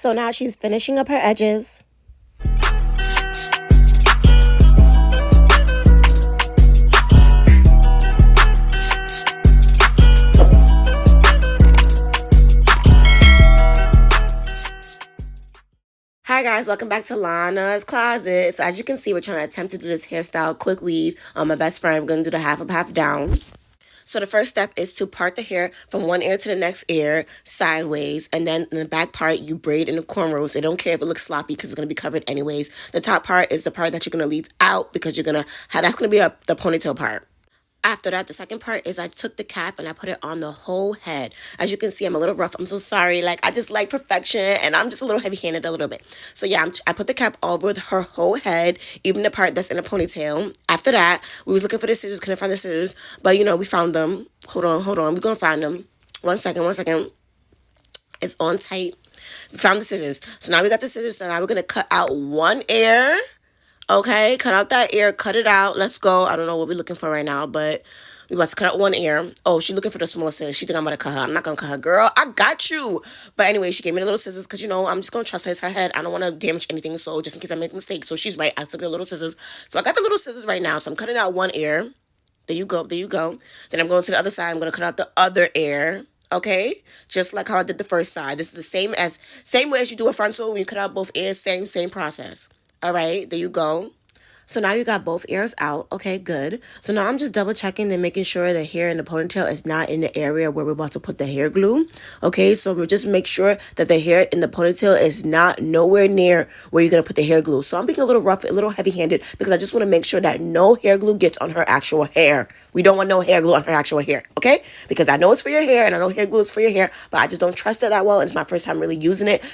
So now she's finishing up her edges. Hi guys, welcome back to Lana's Closet. So as you can see, we're trying to attempt to do this hairstyle quick weave on my best friend. We're going to do the half up, half down. So the first step is to part the hair from one ear to the next ear sideways, and then in the back part you braid in the cornrows. They don't care if it looks sloppy because it's going to be covered anyways. The top part is the part that you're going to leave out because you're going to have, that's going to be the ponytail part. After that, the second part is I took the cap and I put it on the whole head. As you can see, I'm a little rough. I'm so sorry. Like, I just like perfection, and I'm just a little heavy-handed a little bit. So, yeah, I put the cap over her whole head, even the part that's in the ponytail. After that, we was looking for the scissors, couldn't find the scissors. But, you know, we found them. Hold on. We're going to find them. One second. It's on tight. We found the scissors. So, now we got the scissors. Now we're going to cut out one ear. Okay, cut out that ear, cut it out. Let's go. I don't know what we're looking for right now, but we about to cut out one ear. Oh, she's looking for the small scissors. She think I'm going to cut her. I'm not going to cut her. Girl, I got you. But anyway, she gave me the little scissors because, you know, I'm just going to trust her. It's her head. I don't want to damage anything, so just in case I make a mistake. So she's right. I took the little scissors. So I got the little scissors right now. So I'm cutting out one ear. There you go. Then I'm going to the other side. I'm going to cut out the other ear. Okay, just like how I did the first side. This is the same way as you do a frontal when you cut out both ears. Same process. All right, there you go. So now you got both ears out. Okay, good. So now I'm just double checking and making sure the hair in the ponytail is not in the area where we're about to put the hair glue. Okay, so we'll just make sure that the hair in the ponytail is not nowhere near where you're going to put the hair glue. So I'm being a little rough, a little heavy-handed because I just want to make sure that no hair glue gets on her actual hair. We don't want no hair glue on her actual hair, okay? Because I know it's for your hair and I know hair glue is for your hair, but I just don't trust it that well. And it's my first time really using it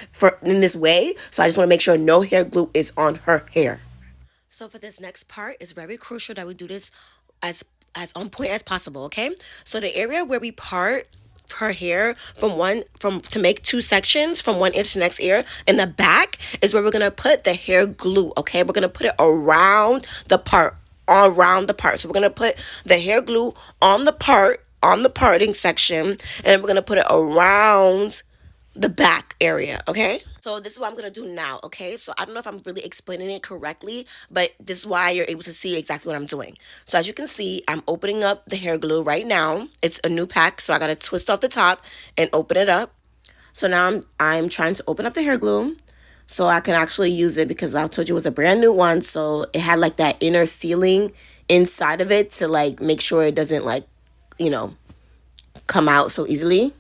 in this way. So I just want to make sure no hair glue is on her hair. So for this next part, it's very crucial that we do this as on point as possible, okay? So the area where we part her hair to make two sections from one ear to the next ear, in the back is where we're going to put the hair glue, okay? We're going to put it around the part. So we're going to put the hair glue on the parting section, and we're going to put it around the back area, okay? So this is what I'm going to do now, okay? So I don't know if I'm really explaining it correctly, but this is why you're able to see exactly what I'm doing. So as you can see, I'm opening up the hair glue right now. It's a new pack, so I got to twist off the top and open it up. So now I'm trying to open up the hair glue so I can actually use it because I told you it was a brand new one, so it had like that inner sealing inside of it to like make sure it doesn't like, you know, come out so easily.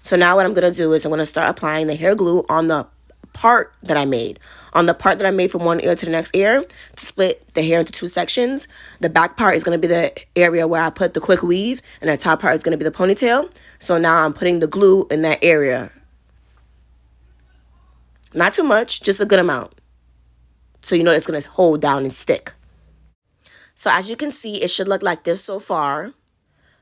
So now what I'm going to do is I'm going to start applying the hair glue on the part that I made. On the part that I made from one ear to the next ear to split the hair into two sections. The back part is going to be the area where I put the quick weave, and the top part is going to be the ponytail. So now I'm putting the glue in that area. Not too much, just a good amount. So you know it's going to hold down and stick. So as you can see, it should look like this so far.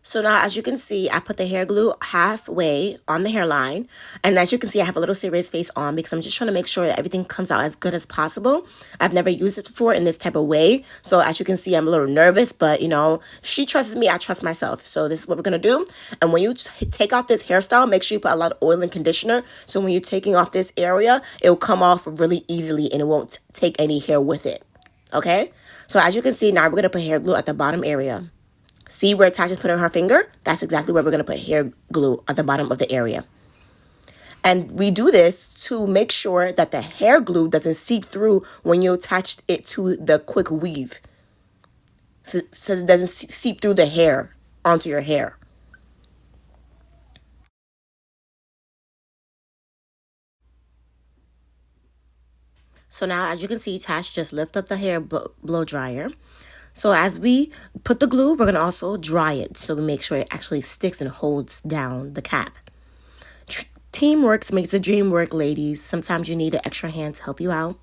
So now, as you can see, I put the hair glue halfway on the hairline. And as you can see, I have a little serious face on because I'm just trying to make sure that everything comes out as good as possible. I've never used it before in this type of way. So as you can see, I'm a little nervous, but you know, she trusts me, I trust myself. So this is what we're going to do. And when you take off this hairstyle, make sure you put a lot of oil and conditioner. So when you're taking off this area, it will come off really easily and it won't take any hair with it. Okay? So as you can see, now we're going to put hair glue at the bottom area. See where Tasha's putting her finger? That's exactly where we're going to put hair glue at the bottom of the area. And we do this to make sure that the hair glue doesn't seep through when you attach it to the quick weave. So it doesn't seep through the hair onto your hair. So now, as you can see, Tash just lift up the hair blow dryer. So as we put the glue, we're going to also dry it so we make sure it actually sticks and holds down the cap. Teamwork makes the dream work, ladies. Sometimes you need an extra hand to help you out.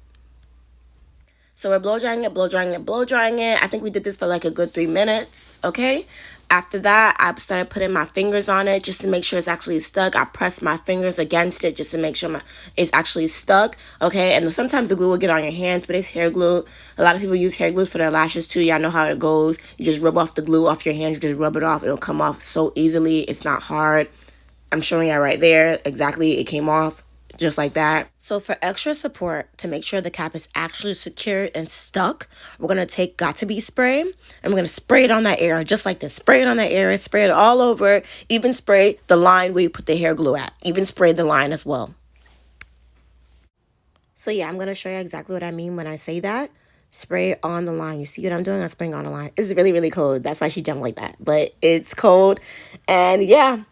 So we're blow drying it. I think we did this for like a good 3 minutes, okay? After that, I started putting my fingers on it just to make sure it's actually stuck. I pressed my fingers against it just to make sure it's actually stuck, okay? And sometimes the glue will get on your hands, but it's hair glue. A lot of people use hair glue for their lashes too. Y'all know how it goes. You just rub off the glue off your hands. You just rub it off. It'll come off so easily. It's not hard. I'm showing you right there exactly. It came off just like that. So for extra support to make sure the cap is actually secured and stuck, we're going to take Got2b spray and we're going to spray it on that area just like this. Spray it on that area, spray it all over, even spray the line where you put the hair glue at. Even spray the line as well. So yeah, I'm going to show you exactly what I mean when I say that. Spray it on the line. You see what I'm doing? I'm spraying on the line. It's really, really cold. That's why she jumped like that. But it's cold. And yeah,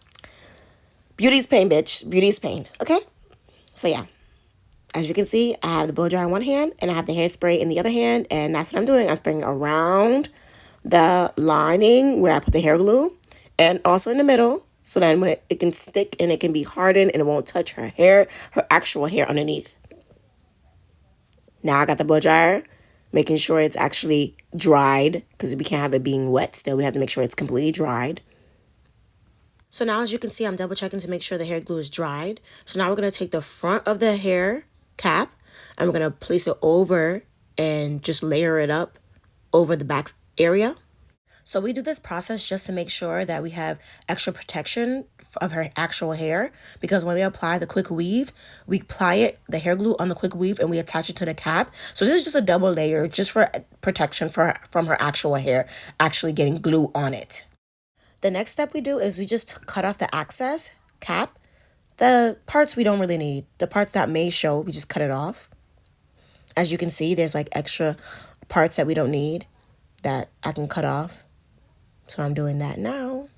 beauty's pain, bitch. Beauty's pain. Okay? So yeah, as you can see, I have the blow dryer in one hand and I have the hairspray in the other hand. And that's what I'm doing. I'm spraying around the lining where I put the hair glue and also in the middle. So then when it can stick and it can be hardened and it won't touch her hair, her actual hair underneath. Now I got the blow dryer, making sure it's actually dried because we can't have it being wet still. We have to make sure it's completely dried. So now as you can see, I'm double checking to make sure the hair glue is dried. So now we're going to take the front of the hair cap and we're going to place it over and just layer it up over the back area. So we do this process just to make sure that we have extra protection of her actual hair, because when we apply the quick weave, we apply it, the hair glue on the quick weave, and we attach it to the cap. So this is just a double layer just for protection from her actual hair actually getting glue on it. The next step we do is we just cut off the excess cap. The parts we don't really need. The parts that may show, we just cut it off. As you can see, there's like extra parts that we don't need that I can cut off. So I'm doing that now.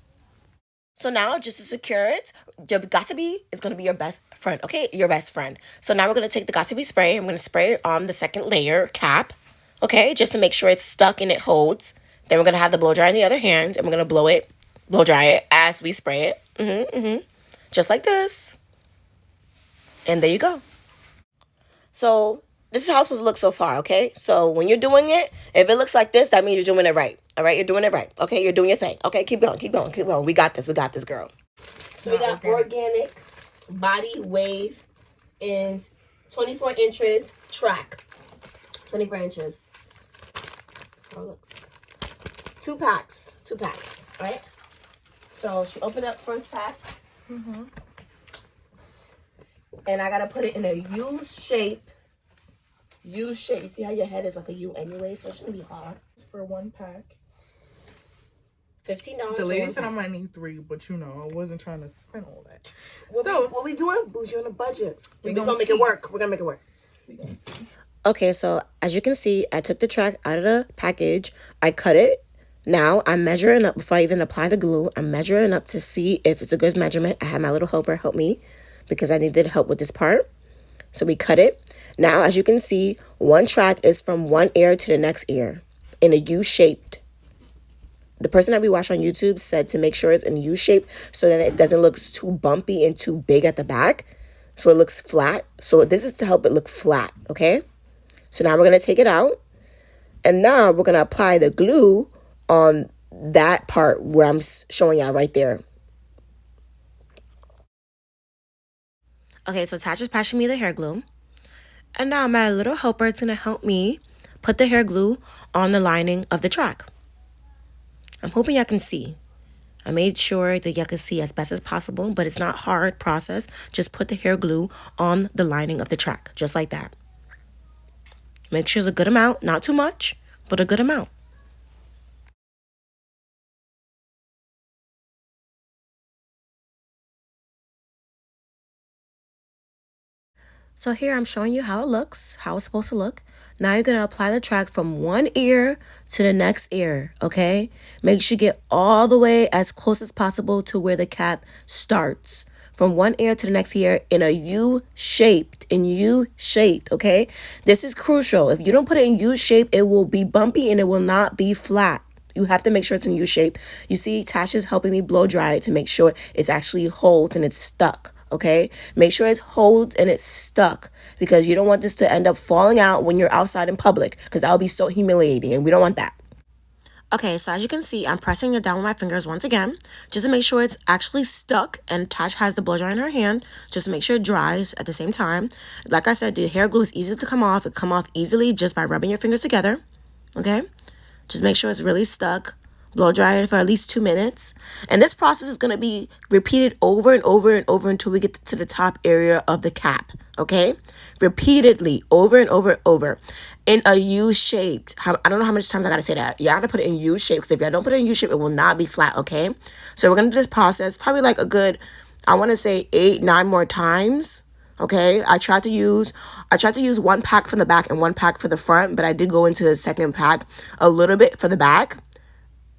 So now, just to secure it, your Got2b is going to be your best friend, okay? Your best friend. So now we're going to take the Got2b spray. I'm going to spray it on the second layer cap, okay? Just to make sure it's stuck and it holds. Then we're going to have the blow dryer in the other hand, and we're going to blow dry it as we spray it. Just like this. And there you go. So this is how it's supposed to look so far, okay? So when you're doing it, if it looks like this, that means you're doing it right. All right, you're doing it right. Okay, you're doing your thing. Okay, keep going, keep going, keep going. We got this, girl. So we got organic body wave in 24 inches track. 24 inches. That's how it looks. Two packs, all right? So she opened up first pack. And I got to put it in a U shape. U shape. You see how your head is like a U anyway, so it shouldn't be hard. For one pack. $15. The lady said I might need 3, but you know, I wasn't trying to spend all that. What we doing? Bougie on a budget. We're gonna make it work. We're gonna make it work. We're gonna see. Okay, so as you can see, I took the track out of the package. I cut it. Now I'm measuring up before I even apply the glue. I'm measuring up to see if it's a good measurement. I had my little helper help me because I needed help with this part. So we cut it. Now, as you can see, one track is from one ear to the next ear in a U-shaped. The person that we watched on YouTube said to make sure it's in U shape so that it doesn't look too bumpy and too big at the back. So it looks flat. So this is to help it look flat, okay? So now we're going to take it out. And now we're going to apply the glue on that part where I'm showing y'all right there. Okay, so Tash is passing me the hair glue. And now my little helper is going to help me put the hair glue on the lining of the track. I'm hoping y'all can see. I made sure that y'all can see as best as possible, but it's not hard process. Just put the hair glue on the lining of the track, just like that. Make sure it's a good amount, not too much, but a good amount. So here I'm showing you how it looks, how it's supposed to look. Now you're going to apply the track from one ear to the next ear, okay? Make sure you get all the way as close as possible to where the cap starts. From one ear to the next ear in a U-shaped, okay? This is crucial. If you don't put it in U-shape, it will be bumpy and it will not be flat. You have to make sure it's in U-shape. You see, Tasha's helping me blow dry it to make sure it's actually holds and it's stuck. Okay, make sure it's holds and it's stuck because you don't want this to end up falling out when you're outside in public because that would be so humiliating and we don't want that. Okay, so as you can see, I'm pressing it down with my fingers once again just to make sure it's actually stuck, and Tash has the blow dryer in her hand just to make sure it dries at the same time. Like I said, the hair glue is easy to come off. It come off easily just by rubbing your fingers together. Okay, just make sure it's really stuck Blow dry it for at least 2 minutes. And this process is going to be repeated over and over and over until we get to the top area of the cap. Okay? Repeatedly, over and over and over. In a U shape. I don't know how much times I got to say that. You have to put it in U shape. Because if you don't put it in U shape, it will not be flat. Okay? So we're going to do this process probably like a good, I want to say 8, 9 more times. Okay, I tried to use one pack from the back and one pack for the front, but I did go into the second pack a little bit for the back.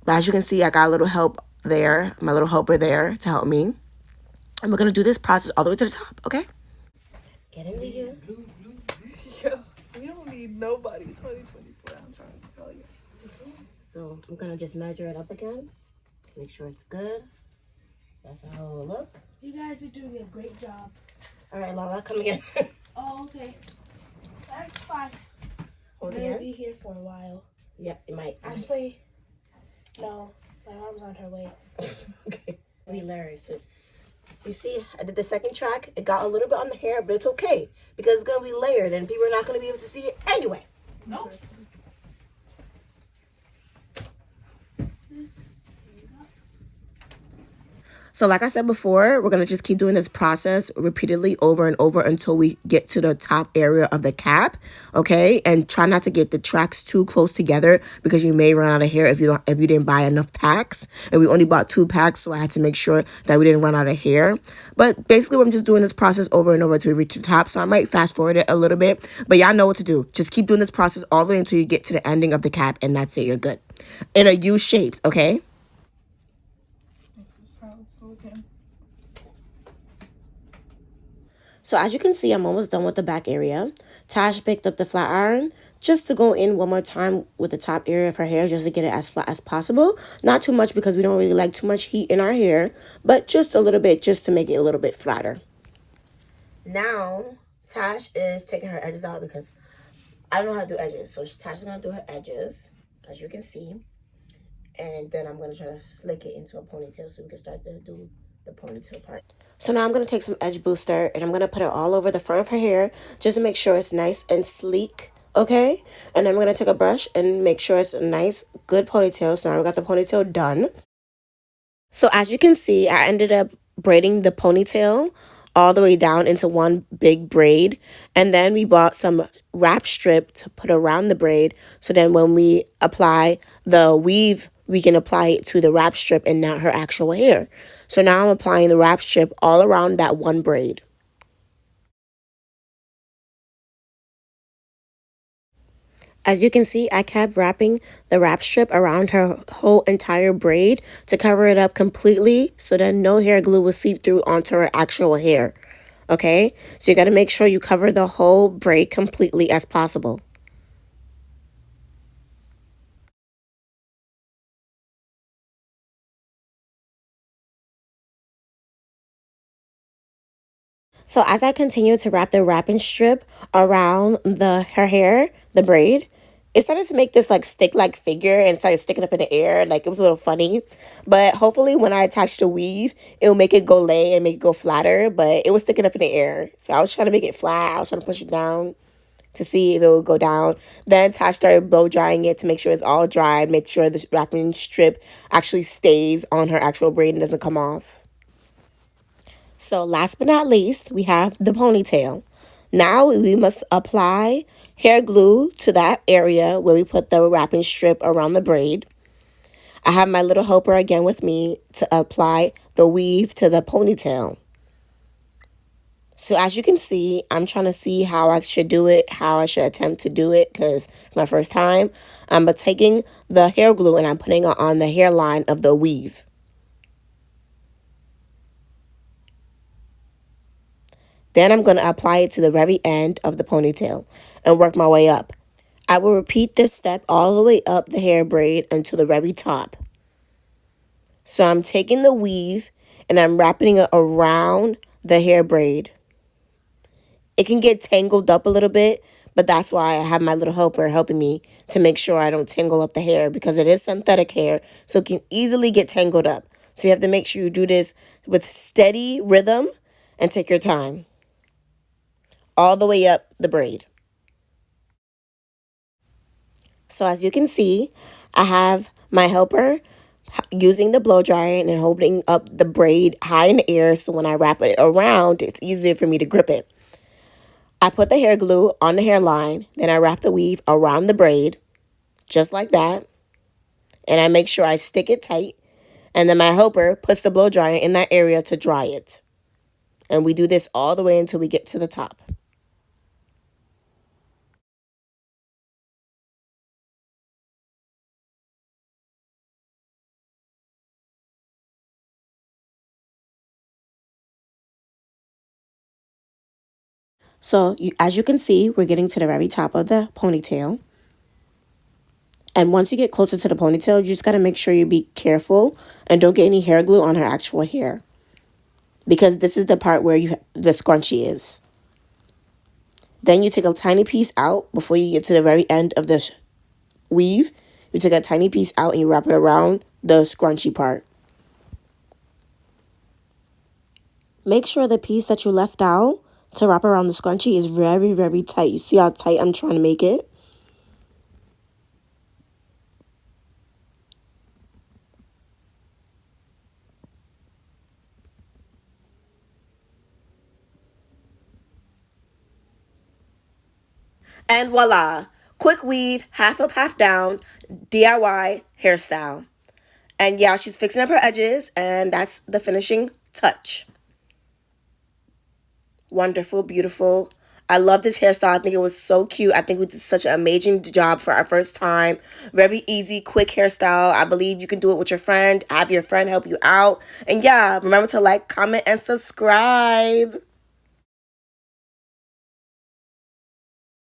But as you can see, I got a little help there, my little helper there to help me. And we're going to do this process all the way to the top, okay? Get into you. Yo, we don't need nobody. 2024, I'm trying to tell you. So I'm going to just measure it up again. Make sure it's good. That's how it will look. You guys are doing a great job. All right, Lala, come again. Oh, okay. That's fine. Hold I'm it gonna in. be here for a while. Yep, it might. Actually, no. My mom's on her way. Okay. We learned. So, you see, I did the second track. It got a little bit on the hair, but it's okay because it's gonna be layered, and people are not gonna be able to see it anyway. No. So like I said before, we're going to just keep doing this process repeatedly over and over until we get to the top area of the cap, okay? And try not to get the tracks too close together because you may run out of hair if you didn't buy enough packs. And we only bought 2 packs, so I had to make sure that we didn't run out of hair. But basically, I'm just doing this process over and over until we reach the top. So I might fast forward it a little bit, but y'all know what to do. Just keep doing this process all the way until you get to the ending of the cap, and that's it. You're good. In a U shape, okay? So as you can see, I'm almost done with the back area. Tash picked up the flat iron just to go in one more time with the top area of her hair just to get it as flat as possible. Not too much because we don't really like too much heat in our hair, but just a little bit just to make it a little bit flatter. Now, Tash is taking her edges out because I don't know how to do edges. So Tash is going to do her edges, as you can see. And then I'm going to try to slick it into a ponytail so we can start to do the ponytail part. So now I'm going to take some edge booster and I'm going to put it all over the front of her hair just to make sure it's nice and sleek, okay? And then I'm going to take a brush and make sure it's a nice, good ponytail. So now we got the ponytail done. So as you can see, I ended up braiding the ponytail all the way down into one big braid. And then we bought some wrap strip to put around the braid. So then when we apply the weave, we can apply it to the wrap strip and not her actual hair. So now I'm applying the wrap strip all around that one braid. As you can see, I kept wrapping the wrap strip around her whole entire braid to cover it up completely so that no hair glue will seep through onto her actual hair. Okay? So you got to make sure you cover the whole braid completely as possible. So as I continue to wrap the wrapping strip around her hair, the braid, it started to make this like stick-like figure and started sticking up in the air. Like it was a little funny. But hopefully when I attach the weave, it'll make it go lay and make it go flatter. But it was sticking up in the air. So I was trying to make it flat. I was trying to push it down to see if it would go down. Then Tash started blow drying it to make sure it's all dried. Make sure this wrapping strip actually stays on her actual braid and doesn't come off. So last but not least, we have the ponytail. Now we must apply hair glue to that area where we put the wrapping strip around the braid. I have my little helper again with me to apply the weave to the ponytail. So as you can see, I'm trying to see how I should do it, how I should attempt to do it because it's my first time. I'm taking the hair glue and I'm putting it on the hairline of the weave. Then I'm going to apply it to the very end of the ponytail and work my way up. I will repeat this step all the way up the hair braid until the very top. So I'm taking the weave and I'm wrapping it around the hair braid. It can get tangled up a little bit, but that's why I have my little helper helping me to make sure I don't tangle up the hair because it is synthetic hair, so it can easily get tangled up. So you have to make sure you do this with steady rhythm and take your time. All the way up the braid. So as you can see, I have my helper using the blow dryer and holding up the braid high in the air so when I wrap it around, it's easier for me to grip it. I put the hair glue on the hairline, then I wrap the weave around the braid, just like that. And I make sure I stick it tight. And then my helper puts the blow dryer in that area to dry it. And we do this all the way until we get to the top. So as you can see, we're getting to the very top of the ponytail. And once you get closer to the ponytail, you just got to make sure you be careful and don't get any hair glue on her actual hair. Because this is the part where the scrunchie is. Then you take a tiny piece out before you get to the very end of the weave. You take a tiny piece out and you wrap it around the scrunchy part. Make sure the piece that you left out to wrap around the scrunchie is very, very tight. You see how tight I'm trying to make it? And voila, quick weave, half up, half down, DIY hairstyle. And yeah, she's fixing up her edges, and that's the finishing touch. Wonderful, beautiful. I love this hairstyle. I think it was so cute. I think we did such an amazing job for our first time. Very easy, quick hairstyle. I believe you can do it with your friend. Have your friend help you out. And yeah, remember to like, comment, and subscribe.